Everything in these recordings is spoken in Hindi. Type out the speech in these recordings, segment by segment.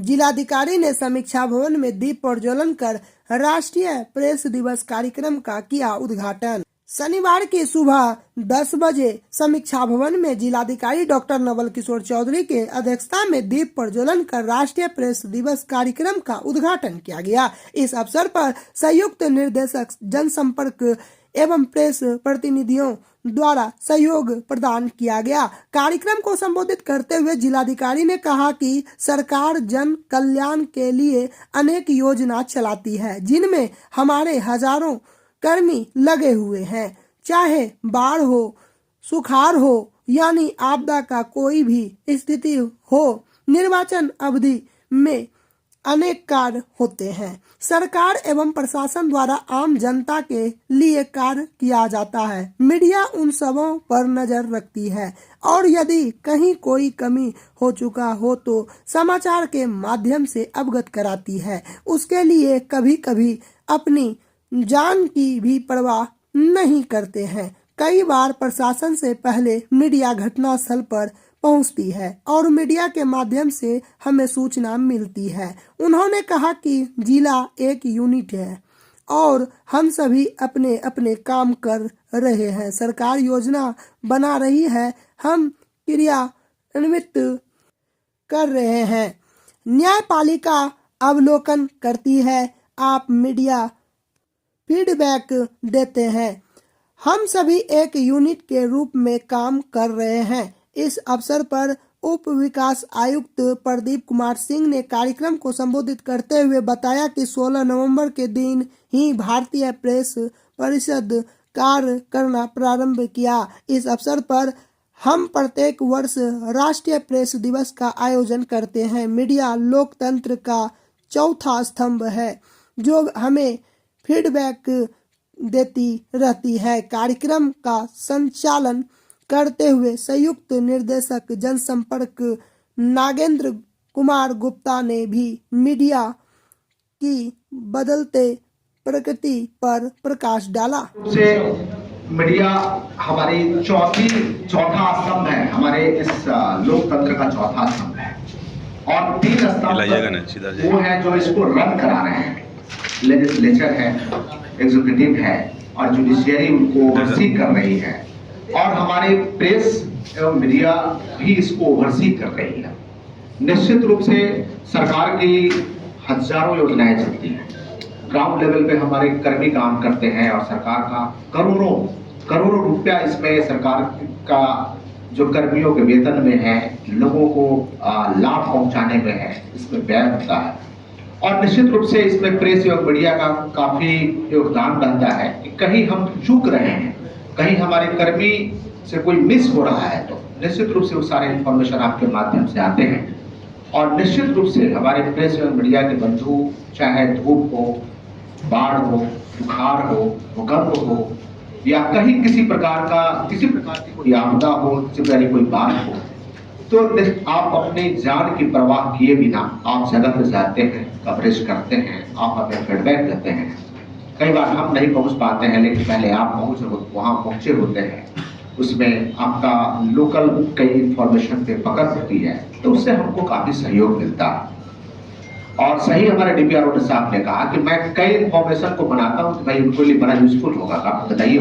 जिलाधिकारी ने समीक्षा भवन में दीप प्रज्वलन कर राष्ट्रीय प्रेस दिवस कार्यक्रम का किया उद्घाटन। शनिवार की सुबह 10 बजे समीक्षा भवन में जिलाधिकारी डॉक्टर नवल किशोर चौधरी के अध्यक्षता में दीप प्रज्वलन कर राष्ट्रीय प्रेस दिवस कार्यक्रम का उद्घाटन किया गया। इस अवसर पर संयुक्त निर्देशक जनसंपर्क एवं प्रेस प्रतिनिधियों द्वारा सहयोग प्रदान किया गया। कार्यक्रम को संबोधित करते हुए जिलाधिकारी ने कहा कि सरकार जन कल्याण के लिए अनेक योजना चलाती है, जिनमें हमारे हजारों कर्मी लगे हुए हैं। चाहे बाढ़ हो, सुखाड़ हो, यानी आपदा का कोई भी स्थिति हो, निर्वाचन अवधि में अनेक कार्य होते हैं। सरकार एवं प्रशासन द्वारा आम जनता के लिए कार्य किया जाता है। मीडिया उन सबों पर नजर रखती है और यदि कहीं कोई कमी हो चुका हो तो समाचार के माध्यम से अवगत कराती है। उसके लिए कभी कभी अपनी जान की भी परवाह नहीं करते हैं। कई बार प्रशासन से पहले मीडिया घटनास्थल पर पहुंचती है और मीडिया के माध्यम से हमें सूचना मिलती है। उन्होंने कहा कि जिला एक यूनिट है और हम सभी अपने अपने काम कर रहे हैं। सरकार योजना बना रही है, हम क्रियान्वित कर रहे हैं। न्यायपालिका अवलोकन करती है, आप मीडिया फीडबैक देते हैं। हम सभी एक यूनिट के रूप में काम कर रहे हैं। इस अवसर पर उप विकास आयुक्त प्रदीप कुमार सिंह ने कार्यक्रम को संबोधित करते हुए बताया कि 16 नवंबर के दिन ही भारतीय प्रेस परिषद कार्य करना प्रारंभ किया। इस अवसर पर हम प्रत्येक वर्ष राष्ट्रीय प्रेस दिवस का आयोजन करते हैं। मीडिया लोकतंत्र का चौथा स्तंभ है जो हमें फीडबैक देती रहती है। कार्यक्रम का संचालन करते हुए संयुक्त निर्देशक जनसंपर्क नागेंद्र कुमार गुप्ता ने भी मीडिया की बदलते प्रकृति पर प्रकाश डाला। से मीडिया हमारी चौथा स्तंभ है, हमारे इस लोकतंत्र का चौथा स्तंभ है और 3 स्तंभ वो है जो इसको रन करा रहे हैं। लेजिस्लेचर है, एग्जीक्यूटिव है और जुडिशियरी उनको ओवरसी कर रही है और हमारे प्रेस एवं मीडिया भी इसको ओवरसी कर रही है। निश्चित रूप से सरकार की हजारों योजनाएं चलती हैं। ग्राउंड लेवल पे हमारे कर्मी काम करते हैं और सरकार का करोड़ों रुपया इसमें सरकार का जो कर्मियों के वेतन में है, लोगों को लाभ पहुंचाने में है, इसमें व्यय होता है। और निश्चित रूप से इसमें प्रेस एवं मीडिया का काफी योगदान रहता है कि कहीं हम चूक रहे हैं, कहीं हमारे कर्मी से कोई मिस हो रहा है तो निश्चित रूप से वो सारे इंफॉर्मेशन आपके माध्यम से आते हैं। और निश्चित रूप से हमारे प्रेस एवं मीडिया के बंधु, चाहे धूप हो, बाढ़ हो, सुखाड़ हो, भूकंप हो या कहीं किसी प्रकार की कोई आपदा हो, किसी प्रकार की कोई बात हो, तो आप अपनी जान की परवाह किए बिना आप जगह पे जाते हैं, कवरेज करते हैं, आप हमें फीडबैक देते हैं। कई बार हम नहीं पहुंच पाते हैं लेकिन पहले आप वहां पहुंचे होते हैं। उसमें आपका लोकल कई इंफॉर्मेशन पे पकड़ होती है तो उससे हमको काफी सहयोग मिलता है। और सही हमारे डीपीआरओ साहब ने कहा कि मैं कई इंफॉर्मेशन को बनाता हूँ तो भाई उनके लिए बड़ा यूजफुल होगा, आप बताइए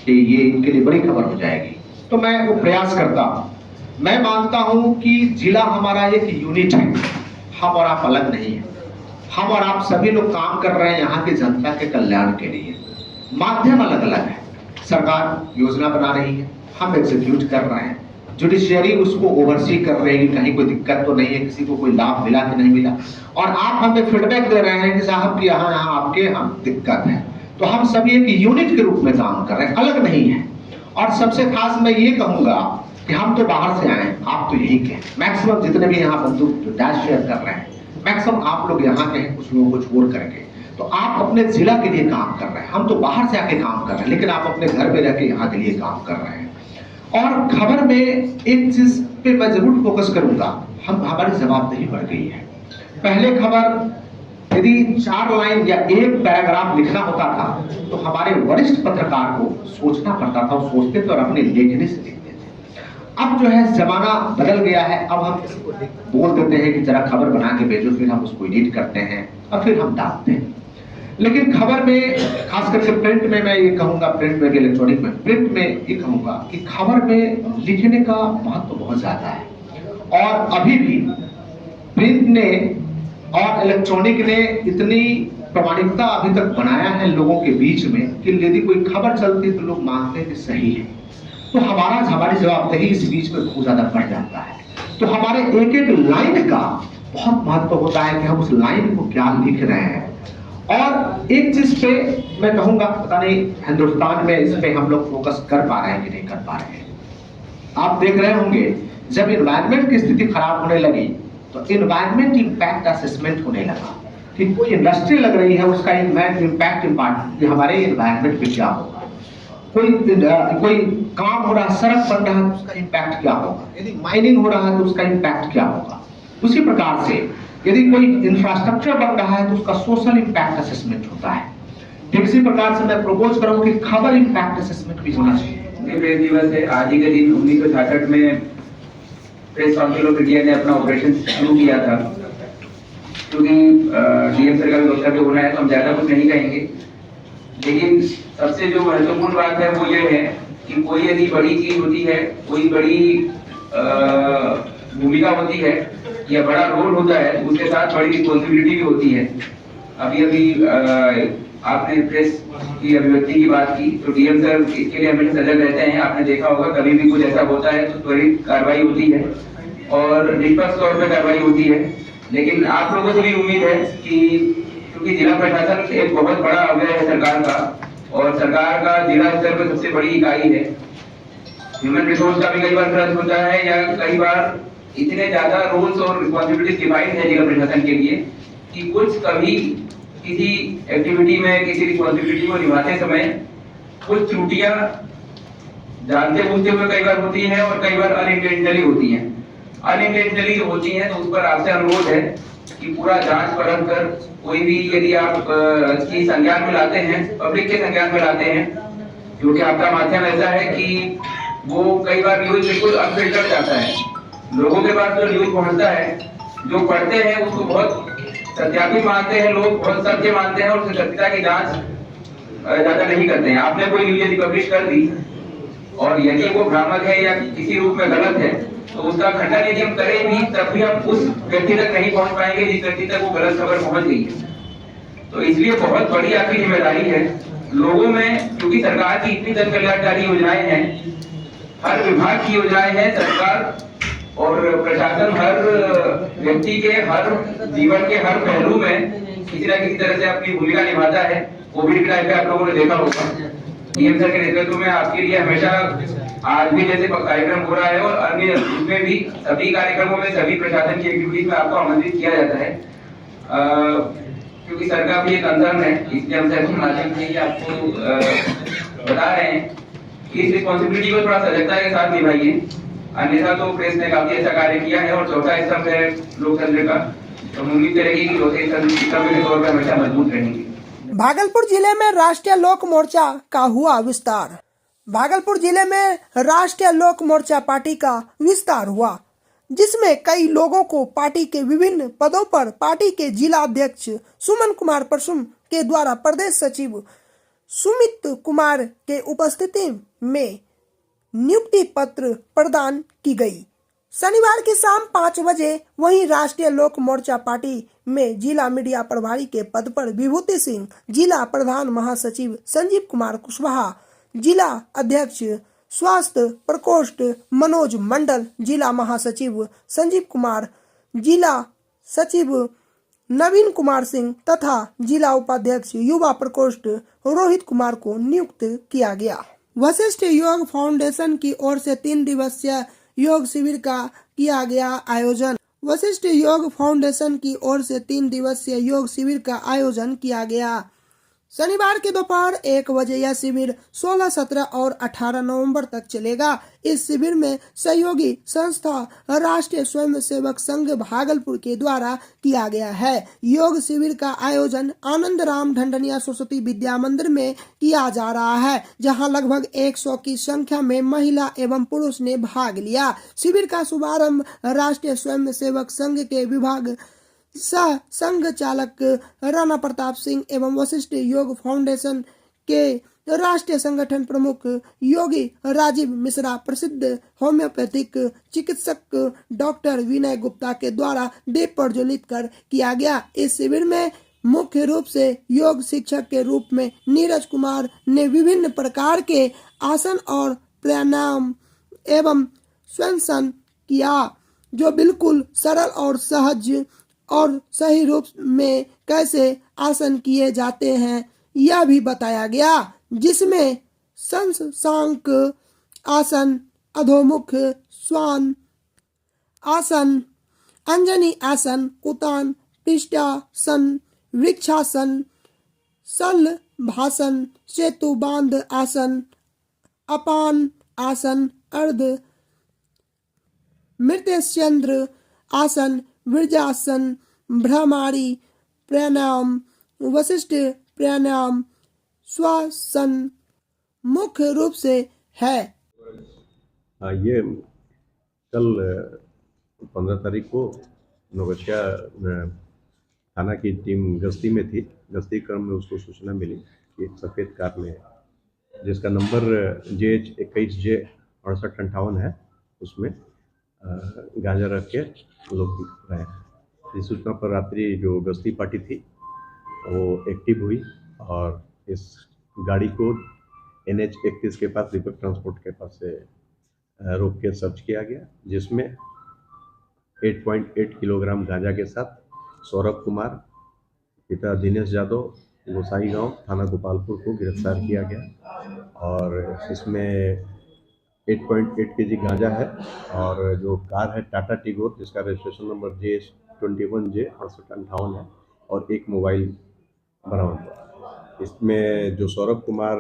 कि ये इनके लिए बड़ी खबर हो जाएगी, तो मैं वो प्रयास करता हूँ। मैं मानता हूं कि जिला हमारा एक यूनिट है, हम और आप अलग नहीं है। हम और आप सभी लोग काम कर रहे हैं यहाँ की जनता के कल्याण के लिए। माध्यम अलग अलग है, सरकार योजना बना रही है, हम एग्जीक्यूट कर रहे हैं, जुडिशियरी उसको ओवरसी कर रही है, कहीं कोई दिक्कत तो नहीं है, किसी को कोई लाभ मिला कि नहीं मिला, और आप हमें फीडबैक दे रहे हैं कि साहब कि यहाँ आपके हम दिक्कत है। तो हम सभी एक यूनिट के रूप में काम कर रहे हैं, अलग नहीं है। और सबसे खास मैं ये कहूंगा कि हम तो बाहर से आए, आप तो यही के मैक्सिमम जितने भी यहाँ बंधु डैश शेयर कर रहे हैं, मैक्सिमम आप लोग यहाँ के हैं, कुछ लोगों को छोड़ करके, तो आप अपने जिला के लिए काम कर रहे हैं। हम तो बाहर से आके काम कर रहे हैं लेकिन आप अपने घर में रह के यहाँ के लिए काम कर रहे हैं। और खबर में एक चीज पे मैं जरूर फोकस करूंगा, हमारी जवाबदेही बढ़ गई है। पहले खबर यदि 4 लाइन या 1 पैराग्राफ लिखना होता था तो हमारे वरिष्ठ पत्रकार को सोचना पड़ता था, वो सोचते थे और अपनी लेखनी से लिखते थे। अब जो है जमाना बदल गया है, अब हम इसको बोल देते हैं कि जरा खबर बना के भेजो, फिर हम उसको एडिट करते हैं और फिर हम डालते हैं। लेकिन खबर में, खास करके प्रिंट में, मैं ये कहूंगा, प्रिंट में, इलेक्ट्रॉनिक में, प्रिंट में ये कहूंगा कि खबर में लिखने का महत्व बहुत ज्यादा है। और अभी भी प्रिंट ने और इलेक्ट्रॉनिक ने इतनी प्रामाणिकता अभी तक बनाया है लोगों के बीच में कि यदि कोई खबर चलती है तो लोग मानते हैं कि सही है। तो हमारी जवाबदेही इस बीच में बहुत ज्यादा बढ़ जाता है। तो हमारे एक एक लाइन का बहुत महत्व होता है कि हम उस लाइन को क्या लिख रहे हैं। और एक चीज पे मैं कहूंगा, पता नहीं हिंदुस्तान में इस पे हम लोग फोकस कर पा रहे हैं कि नहीं कर पा रहे हैं। आप देख रहे होंगे जब एनवायरनमेंट की स्थिति खराब होने लगी तो एनवायरनमेंट इंपैक्ट असेसमेंट होने लगा कि कोई इंडस्ट्री लग रही है, उसका इम्पैक्ट हमारे एनवायरनमेंट पे क्या होगा। कोई काम हो रहा है, सड़क बन रहा है तो उसका इम्पैक्ट क्या होगा, यदि माइनिंग हो रहा है तो उसका इम्पैक्ट क्या होगा। उसी प्रकार से यदि कोई इंफ्रास्ट्रक्चर बन रहा है तो उसका सोशल इम्पैक्ट असेसमेंट होता है। ठीक इसी प्रकार से मैं प्रपोज करूं कि खबर इम्पैक्ट असेसमेंट भी होना चाहिए। प्रेस दिवस है आज ही के दिन 1966 में प्रेस काउंसिल ऑफ इंडिया ने अपना ऑपरेशन शुरू किया था। क्योंकि डीएम सर का भी वक्तव्य होना है तो हम ज्यादा कुछ नहीं कहेंगे, लेकिन सबसे जो महत्वपूर्ण बात है वो ये है कि कोई यदि बड़ी चीज होती है, कोई बड़ी भूमिका होती है या बड़ा रोल होता है तो उसके साथ बड़ी रिस्पॉन्सिबिलिटी भी होती है। अभी आपने प्रेस की अभिव्यक्ति की बात की, तो डीएम सर इसके लिए हमेशा सजग रहते हैं। आपने देखा होगा कभी भी कुछ ऐसा होता है तो त्वरित कार्रवाई होती है और निष्पक्ष तौर पर कार्रवाई होती है। लेकिन आप लोगों से भी उम्मीद है कि क्योंकि जिला प्रशासन एक बहुत बड़ा अव्यय है सरकार का, और सरकार का जिला स्तर पर सबसे बड़ी इकाई है। ह्यूमन रिसोर्स का भी कई बार खर्च होता है या कई बार इतने ज्यादा रोल्स और रिस्पॉन्सिबिलिटीज डिवाइड है जिला प्रशासन के लिए कि कुछ कभी किसी एक्टिविटी में, किसी रिस्पॉन्सिबिलिटी को निभाते समय कुछ त्रुटियां जानते बूझते हुए कई बार होती हैं और कई बार अनइंटेंशनली होती हैं। अनइंटेंशनली जो होती हैं तो उस पर आपसे अनुरोध है कि पूरा जांच परख कर कोई भी यदि आप की संज्ञान में लाते हैं, पब्लिक के संज्ञान में लाते हैं, क्योंकि आपका माध्यम ऐसा है कि वो कई बार न्यूज बिल्कुल अनफिल्टर्ड जाता है। लोगों के पास जो न्यूज पहुंचता है, जो पढ़ते हैं उसको बहुत सत्यापित मानते हैं, लोग बहुत सत्य मानते हैं और उसकी सत्यता की जांच ज्यादा नहीं करते हैं। आपने कोई न्यूज यदि पब्लिश कर दी और यदि वो भ्रामक है या किसी रूप में गलत है तो उसका खंडन यदि हम करें भी तब भी हम उस व्यक्ति तक नहीं पहुंच पाएंगे जिस व्यक्ति तक वो गलत खबर पहुंच गई है। तो इसलिए बहुत बड़ी आपकी जिम्मेदारी है लोगों में, क्योंकि सरकार की इतनी जन कल्याणकारी योजनाएं हैं, हर विभाग की योजनाएं हैं, सरकार और प्रशासन हर व्यक्ति के हर जीवन के हर पहलू में किसी न किसी तरह से अपनी भूमिका निभाता है। कोविड के टाइम पे आप लोगों ने देखा होगा डीएम सर के नेतृत्व में आपके लिए हमेशा आज भी जैसे कार्यक्रम हो रहा है और अन्य उसमें भी सभी कार्यक्रमों में सभी प्रशासन की एक्टिविटीज में आपको आमंत्रित किया जाता है, क्योंकि सर का भी एक कंसर्न है। इसलिए हम सर के माध्यम से आपको बता रहे हैं कि इस रिस्पॉन्सिबिलिटी को थोड़ा सजगता के साथ निभाइए, अन्यथा तो प्रेस ने काफी अच्छा कार्य किया है और चौथा स्तंभ है लोकतंत्र का, तो उम्मीद करेगी कि चौथे स्तंभ के तौर पर हमेशा मजबूत रहेंगे। भागलपुर जिले में राष्ट्रीय लोक मोर्चा का हुआ विस्तार। भागलपुर जिले में राष्ट्रीय लोक मोर्चा पार्टी का विस्तार हुआ, जिसमें कई लोगों को पार्टी के विभिन्न पदों पर पार्टी के जिला अध्यक्ष सुमन कुमार परसुम के द्वारा प्रदेश सचिव सुमित कुमार के उपस्थिति में नियुक्ति पत्र प्रदान की गई। शनिवार की शाम 5 बजे वहीं राष्ट्रीय लोक मोर्चा पार्टी में जिला मीडिया प्रभारी के पद पर विभूति सिंह, जिला प्रधान महासचिव संजीव कुमार कुशवाहा, जिला अध्यक्ष स्वास्थ्य प्रकोष्ठ मनोज मंडल, जिला महासचिव संजीव कुमार, जिला सचिव नवीन कुमार सिंह तथा जिला उपाध्यक्ष युवा प्रकोष्ठ रोहित कुमार को नियुक्त किया गया। वशिष्ठ योग फाउंडेशन की ओर से 3 दिवसीय योग शिविर का किया गया आयोजन। वशिष्ठ योग फाउंडेशन की ओर से 3 दिवसीय योग शिविर का आयोजन किया गया। शनिवार के दोपहर 1 बजे यह शिविर 16, 17 और 18 नवंबर तक चलेगा। इस शिविर में सहयोगी संस्था राष्ट्रीय स्वयंसेवक संघ भागलपुर के द्वारा किया गया है। योग शिविर का आयोजन आनंद राम ढंढनिया सरस्वती विद्या मंदिर में किया जा रहा है, जहां लगभग 100 की संख्या में महिला एवं पुरुष ने भाग लिया। शिविर का शुभारंभ राष्ट्रीय स्वयंसेवक संघ के विभाग सह संघ चालक राणा प्रताप सिंह एवं वशिष्ठ योग फाउंडेशन के राष्ट्रीय संगठन प्रमुख योगी राजीव मिश्रा, प्रसिद्ध होम्योपैथिक चिकित्सक डॉक्टर विनय गुप्ता के द्वारा दीप प्रज्वलित कर किया गया। इस शिविर में मुख्य रूप से योग शिक्षक के रूप में नीरज कुमार ने विभिन्न प्रकार के आसन और प्राणायाम एवं श्वसन किया, जो बिल्कुल सरल और सहज और सही रूप में कैसे आसन किए जाते हैं यह भी बताया गया, जिसमें शंशांक आसन, अधोमुख श्वान आसन, अंजनी आसन, कुतान पृष्ठासन, वृक्षासन, शलभासन, सेतु बांध आसन, अपान आसन, अर्ध मृत्यचंद्र आसन, वज्रासन, भ्रमारी प्राणायाम, वशिष्ठ प्राणायाम, श्वासन मुख्य रूप से है। ये कल 15 तारीख को नौगछिया थाना की टीम गश्ती में थी। गश्ती क्रम में उसको सूचना मिली कि एक सफ़ेद कार में जिसका नंबर JH21J 6858 है, उसमें गांजा रख के लोग रहे हैं। इस सूचना पर रात्रि जो गश्ती पार्टी थी वो एक्टिव हुई और इस गाड़ी को NH 31 के पास, दीपक ट्रांसपोर्ट के पास से रोक के सर्च किया गया, जिसमें 8.8 किलोग्राम गांजा के साथ सौरभ कुमार पिता दिनेश यादव गोसाई गांव थाना गोपालपुर को गिरफ्तार किया गया और इसमें 8.8 kg गांजा है और जो कार है टाटा टिगोर जिसका रजिस्ट्रेशन नंबर JH21J 6858 है और एक मोबाइल बरामद हुआ। इसमें जो सौरभ कुमार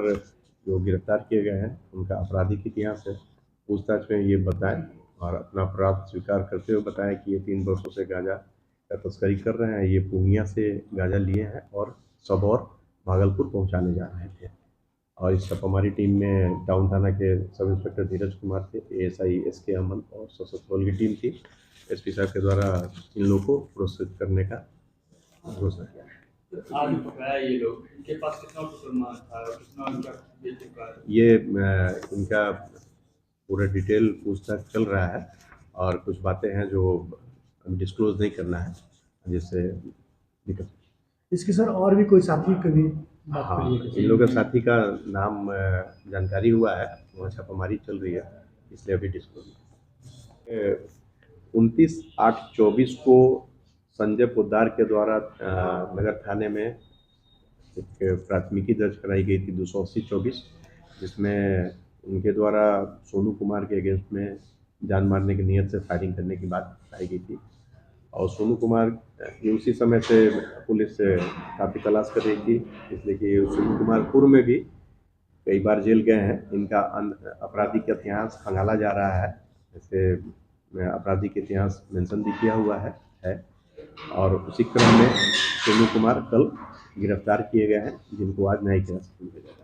जो गिरफ्तार किए गए हैं उनका आपराधिक इतिहास है। पूछताछ में ये बताएं और अपना अपराध स्वीकार करते हुए बताया कि ये 3 वर्षों से गांजा का तस्करी कर रहे हैं। ये पूर्णिया से गांजा लिए हैं और सबौर भागलपुर पहुंचाने जा रहे थे। और इस छापामारी टीम में टाउन थाना के सब इंस्पेक्टर धीरज कुमार थे, ASI SK अमन और सशस्त्र बल की टीम थी। SP साहब के द्वारा इन लोगों को पुरस्कृत करने का घोषणा किया। आज पकड़ा ये लोग, इनके पास कितना मुसलमान था, कितना उनका बेटे का? ये इनका पूरा डिटेल पूछताछ चल रहा है और कुछ बातें हैं जो डिस्क्लोज नहीं करना है, जिससे दिक्कत। इसके सर और भी कोई साथी कभी बात हाँ, करिए? इन लोगों के साथी का नाम जानकारी हुआ है, वहाँ छापामारी चल रही है, इसलिए अभी डिस्क्लोज। 29/8/24 को संजय पोद्दार के द्वारा नगर थाने में एक प्राथमिकी दर्ज कराई गई थी 280/24, जिसमें उनके द्वारा सोनू कुमार के अगेंस्ट में जान मारने की नीयत से फायरिंग करने की बात बताई गई थी। और सोनू कुमार उसी समय से पुलिस काफ़ी तलाश कर रही थी, इसलिए कि सोनू कुमार पूर्व में भी कई बार जेल गए हैं। इनका आपराधिक इतिहास खंगाला जा रहा है, जैसे आपराधिक इतिहास मेंशन भी किया हुआ है। और उसी क्रम में सोनू कुमार कल गिरफ्तार किए गए हैं, जिनको आज न्यायिक हिरासत में भेजा गया।